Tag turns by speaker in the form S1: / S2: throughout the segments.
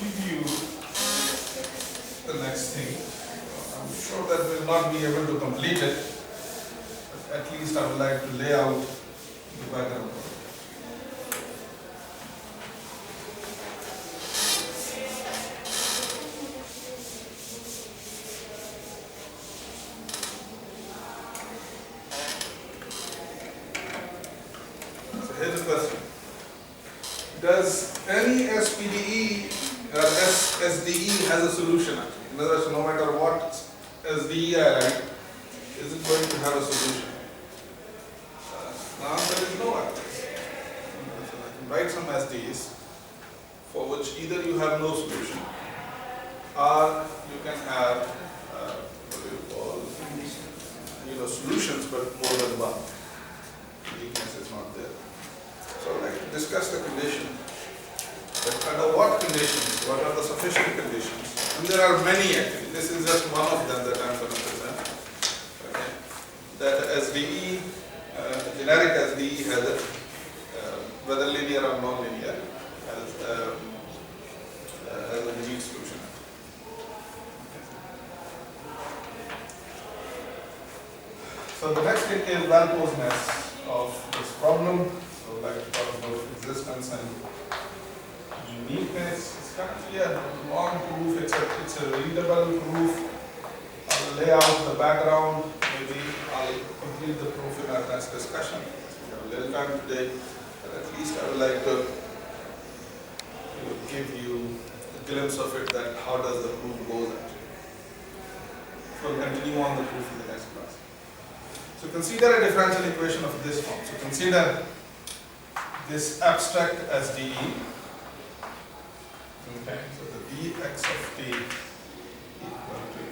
S1: give you the next thing. I'm sure that we'll not be able to complete it, but at least I would like to lay out the background. So here's the question. Does any SPDE or SDE has a solution actually? In other words, no matter what SDE I write, is it going to have a solution? The answer is no actually. So I can write some SDEs for which either you have no solution or you can have what do you call, solutions but more than one. Uniqueness is not there. So I'd like to discuss the condition. But under what conditions? What are the sufficient conditions? And there are many actually. This is just one of them that I'm going to present. Okay. That SDE, generic SDE has whether linear or non-linear, has a unique solution. So the next thing is well-posedness of this problem. So I'd like to talk about existence and uniqueness. It's currently a long proof, it's a readable proof. I'll lay out the background, maybe I'll complete the proof in our next discussion. We have a little time today, but at least I would like to give you a glimpse of it, that how does the proof goes actually. So we'll continue on the proof in the next class. So consider a differential equation of this form. So consider this abstract SDE. Okay, so the dx of t equal to a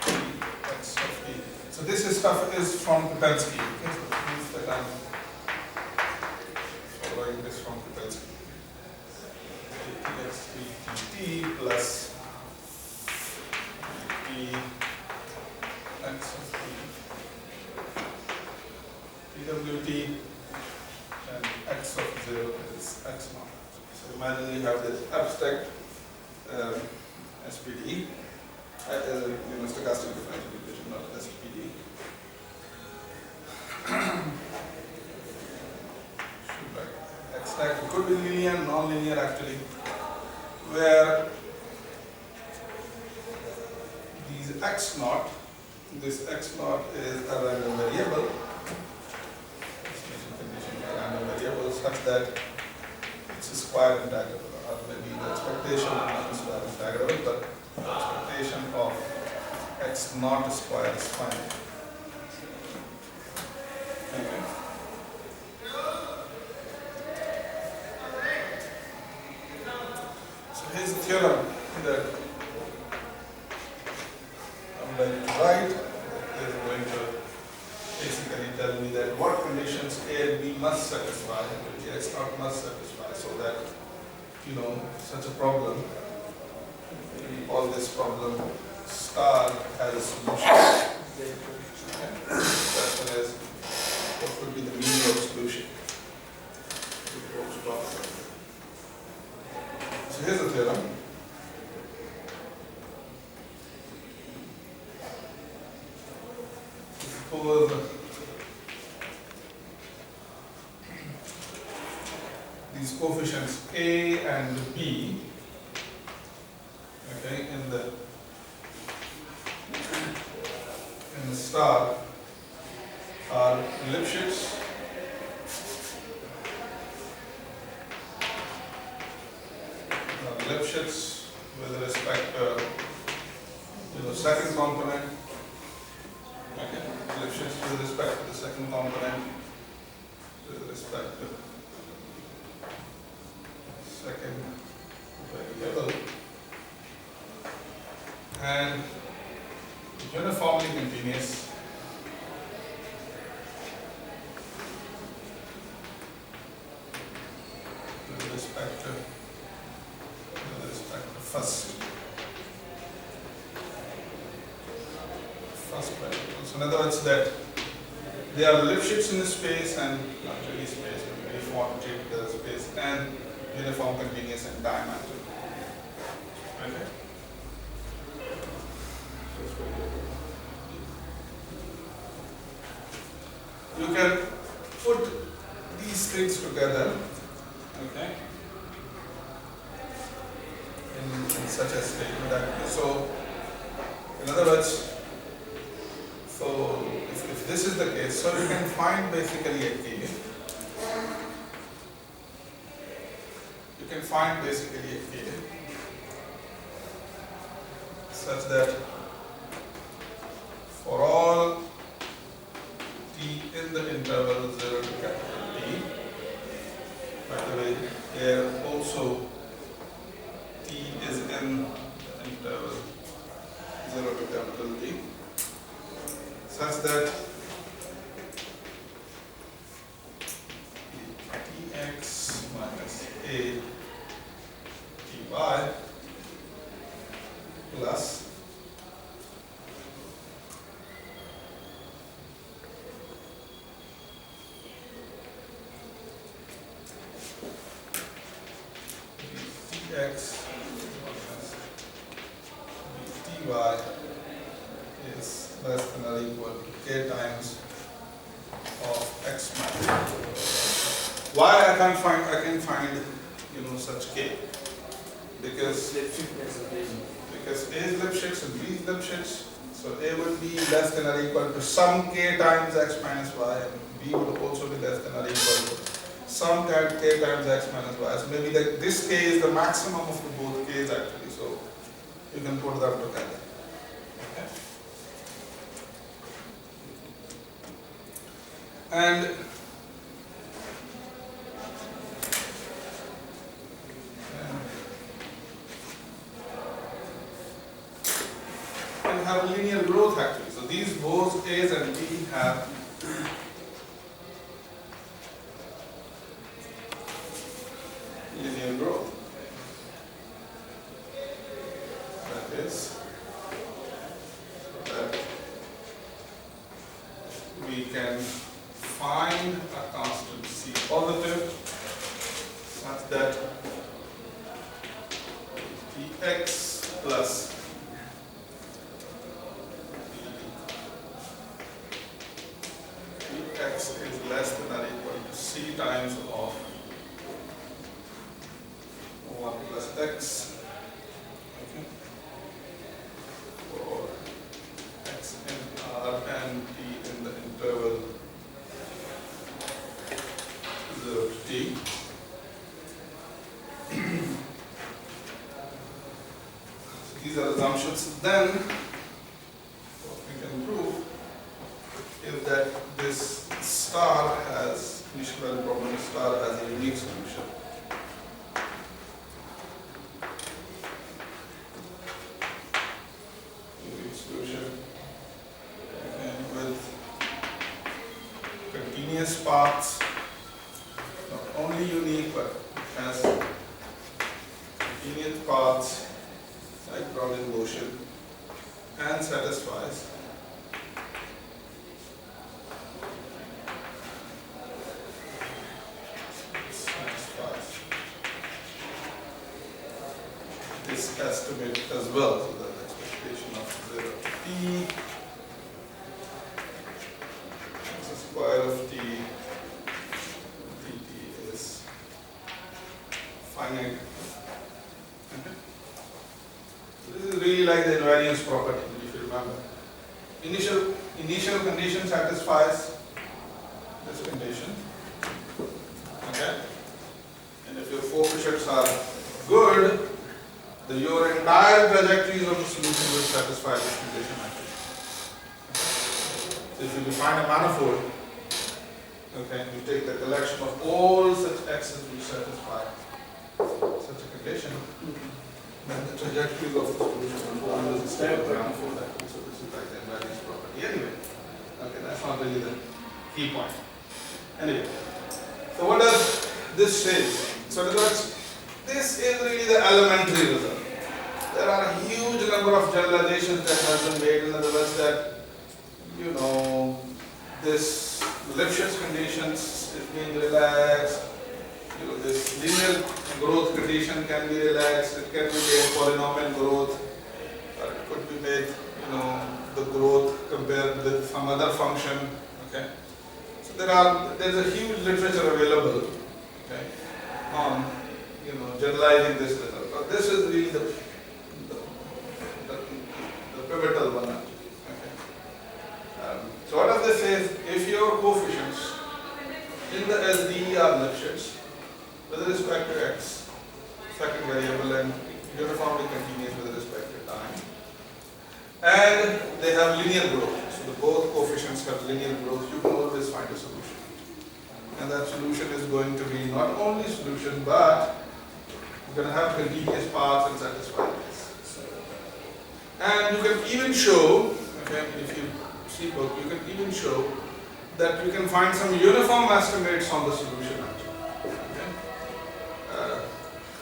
S1: dx of t. So this stuff is from Kupensky. Okay, so it means that I'm following this from Kupensky. dx dt plus dx of t. dwt and x of 0 is x naught. So imagine you have this abstract SPDE, stochastic differential equation, not SPDE. Abstract, it could be linear, non-linear actually, where these x naught, this x naught is a random variable, such that it's a square integrable, or maybe the expectation of not square integrable, but the expectation of x naught square is finite. Okay. So here's the theorem that I'm going to write. It is going to basically tell me that what conditions A and B must satisfy, which X naught must satisfy, so that, such a problem, we call this problem star has a solution. Okay. The question is, what would be the meaning of solution? So here's the theorem. Suppose these coefficients A and B, okay, in the star are Lipschitz, with respect to second component. Okay. Lipschitz with respect to the second component, with respect to second variable, and uniformly continuous with respect to first variable. So in other words, that they are Lipschitz in the space, and not really space, but if you want to take the space, and uniform, continuous, and time actually. Okay. You can put these things together, okay, in such a state that, so in other words, so if this is the case, so you can find basically a K. You can find basically a K such that for all T in the interval 0 to capital T, by the way, here also T is in the interval 0 to capital T, such that Tx minus A Ty plus Tx minus Ty is less than or equal to K times of X matrix. Why I can find such K? Because A is Lipschitz and B is Lipschitz, so A would be less than or equal to some K times X minus Y, and B would also be less than or equal to some K times X minus Y. So maybe this K is the maximum of the both K's actually, so you can put them together. Okay. And you have linear growth actually. So these both A's and B have linear growth. That is, that we can find a constant C positive such that Tx plus Tx is less than or equal to C times of 1 plus X, okay, for X in R and T in the interval 0 to T. So these are assumptions. Then what we can prove is that this star has, initial value problem star has a unique solution. Unique solution, and with continuous paths, not only unique but has continuous paths like Brownian motion, and satisfies this estimate as well. So the expectation of 0 to T is the square of T, dt is finite. Okay. So this is really like the invariance property, if you remember. Initial condition satisfies this condition. Okay? And if your coefficients are good, your entire trajectories of the solution will satisfy this condition actually. So if you define a manifold, okay, you take the collection of all such x's which satisfy such a condition, then the trajectories of the solution will go under the step manifold actually. So this is like the invariance property. Anyway, okay, that's not really the key point. Anyway, so what does this say? So in other words, this is really the elementary result. There are a huge number of generalizations that have been made. In other words, that this Lipschitz conditions is being relaxed. This linear growth condition can be relaxed, it can be made polynomial growth, or it could be made, the growth compared with some other function, okay. So there's a huge literature available, okay, on, generalizing this result. But this is really the pivotal one, okay. So what does this say? If your coefficients in the SDE are Lipschitz with respect to x, second variable, and uniformly continuous with respect to time, and they have linear growth, so both coefficients have linear growth, you can always find a solution. And that solution is going to be not only solution, but you're going to have continuous paths and satisfy this. And you can even show, okay, if you see book, you can even show that you can find some uniform estimates on the solution. Okay?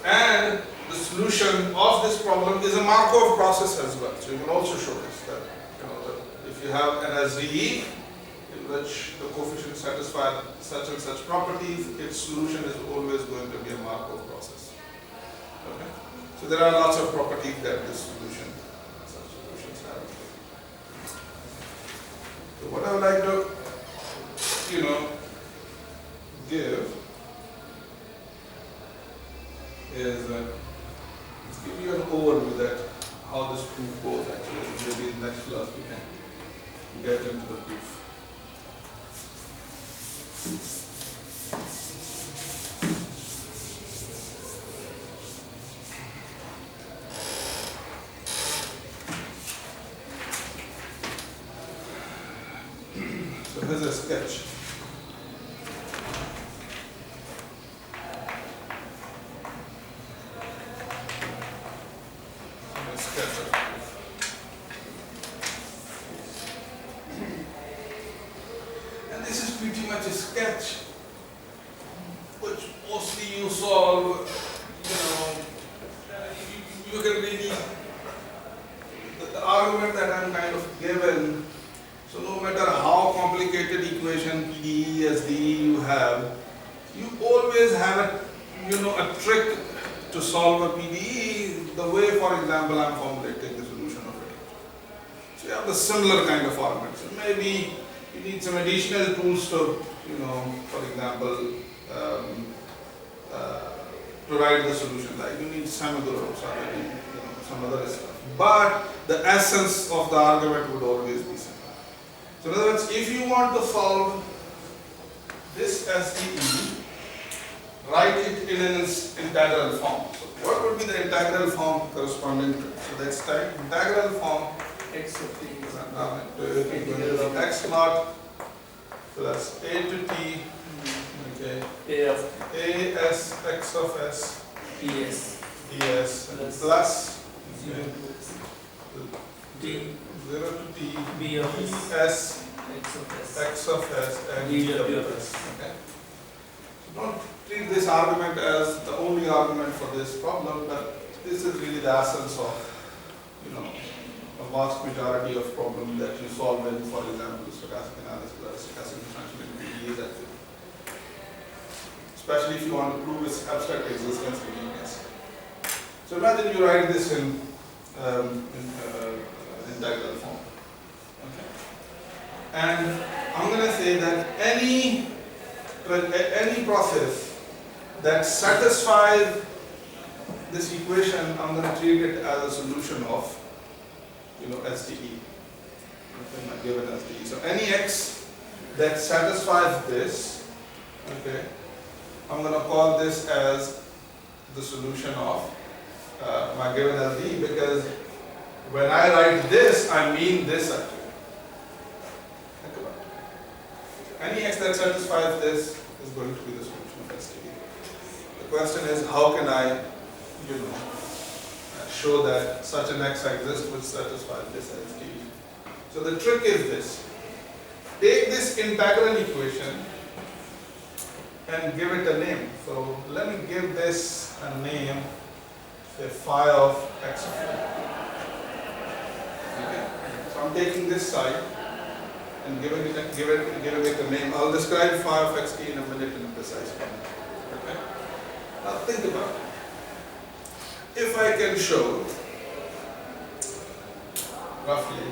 S1: And the solution of this problem is a Markov process as well. So you can also show this, that, that if you have an SDE in which the coefficients satisfy such and such properties, its solution is always going to be a Markov process. Okay? So there are lots of properties that this solution, such solutions have. So what I would like to, give is let's give you an overview that how this proof goes actually. Maybe in the next class we can get into the proof. So here's a sketch. And this is pretty much a sketch which mostly you solve, you can really, the argument that I'm kind of given, so no matter how complicated equation PDE, SDE you have, you always have a trick to solve a PDE the way, for example, I'm formulating the solution of it. So you have the similar kind of argument. So maybe you need some additional tools to, for example, to write the solution. Like you need semigroups or maybe, some other stuff. But the essence of the argument would always be same. So in other words, if you want to solve this SDE, write it in an integral form. So what would be the integral form corresponding to it? So let's type integral form
S2: x of t
S1: x naught plus a to t, okay,
S2: a of
S1: a s x of s
S2: ds
S1: ds plus
S2: 0 to t
S1: 0 to t
S2: b of
S1: s
S2: x of s
S1: and
S2: d
S1: d
S2: w
S1: of s. Okay. Don't treat this argument as the only argument for this problem, but this is really the essence of, a vast majority of problems that you solve in, for example, stochastic analysis or stochastic differential in PDEs, especially if you want to prove its abstract existence in uniqueness. So imagine you write this in integral form. Okay? And I'm going to say that any process that satisfies this equation, I'm going to treat it as a solution of, SDE. Okay, my given SDE. So any x that satisfies this, okay, I'm going to call this as the solution of my given SDE, because when I write this, I mean this actually. Think about it. Any x that satisfies this is going to be the solution of SDE. The question is, how can I, show that such an x exists which satisfies this SDE? So the trick is this. Take this integral equation and give it a name. So let me give this a name, say phi of x of t. Okay. So I'm taking this side and giving it a name. I'll describe phi of xt in a minute in a precise manner. Okay. Now think about it. if I can show roughly,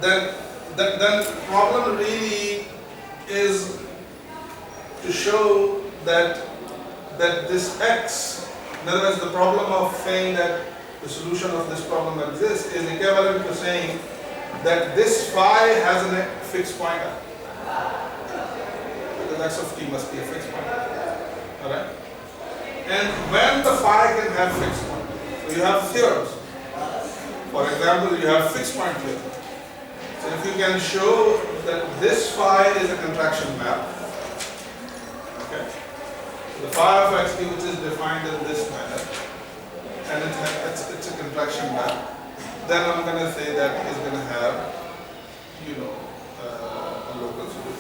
S1: then the problem really is to show that this x, in other words, the problem of saying that the solution of this problem exists is equivalent to saying that this phi has a fixed pointer. Because x of t must be a fixed pointer. Alright? And when the phi can have fixed pointer, so you have theorems. For example, you have fixed point theorem. So if you can show that this phi is a contraction map, okay? The phi of xt, which is defined in this manner, and it's a contraction map, then I'm going to say that is going to have, a local solution,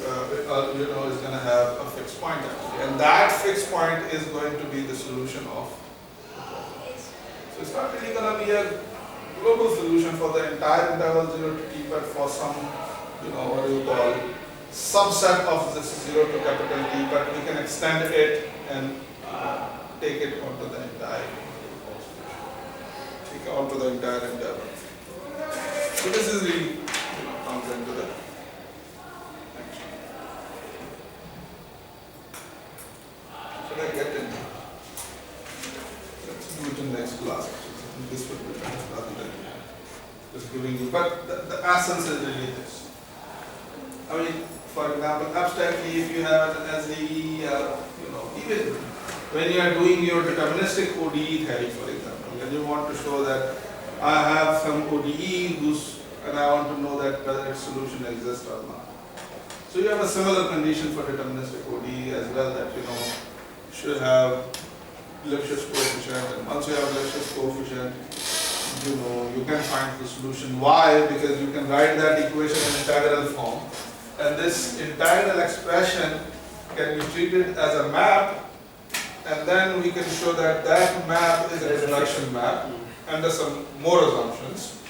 S1: is going to have a fixed point actually. And that fixed point is going to be the solution of the problem. So it's not really going to be a global solution for the entire interval 0 to t, but for some, what do you call, subset of this 0 to capital T, but we can extend it and take it onto the entire interval. So this is really comes into the action. Should I get in? Let's do it in next class. This would be better rather than just giving you. But the essence is really this. I mean, for example, abstractly, if you have an SDE, even when you are doing your deterministic ODE theory, for example, and you want to show that I have some ODE and I want to know that whether its solution exists or not. So you have a similar condition for deterministic ODE as well, that you should have Lipschitz coefficient, and once you have Lipschitz coefficient, you can find the solution. Why? Because you can write that equation in integral form, and this integral expression can be treated as a map, and then we can show that that map is a contraction map under some more assumptions,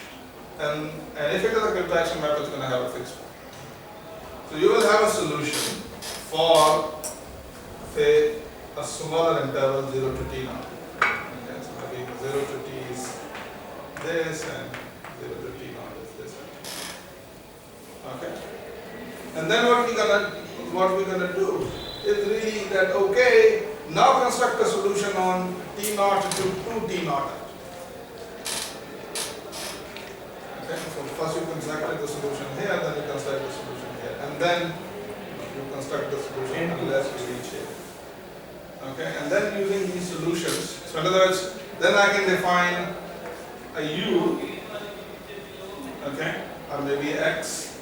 S1: and if it is a contraction map, it's going to have a fixed point. So you will have a solution for, say, a smaller interval 0 to t naught. Okay, so maybe 0 to t is this and 0 to t naught is this. Okay? And then what we're gonna do is really that, okay, now construct a solution on t naught to 2t naught. Okay, so first you construct the solution here, then you construct the solution here, and then you construct the solution unless you reach here. Okay, and then using these solutions, so in other words, then I can define a u, okay, or maybe x,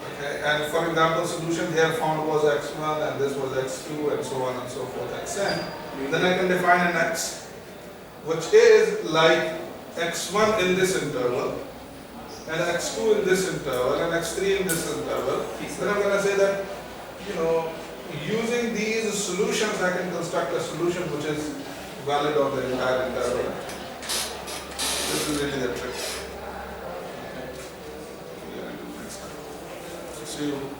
S1: okay, and for example, solution here found was x1 and this was x2 and so on and so forth, xn. Then I can define an x, which is like x1 in this interval, and x2 in this interval, and x3 in this interval. Then I'm going to say that, using these solutions, I can construct a solution which is valid on the entire interval. This is really the trick. Okay. See you.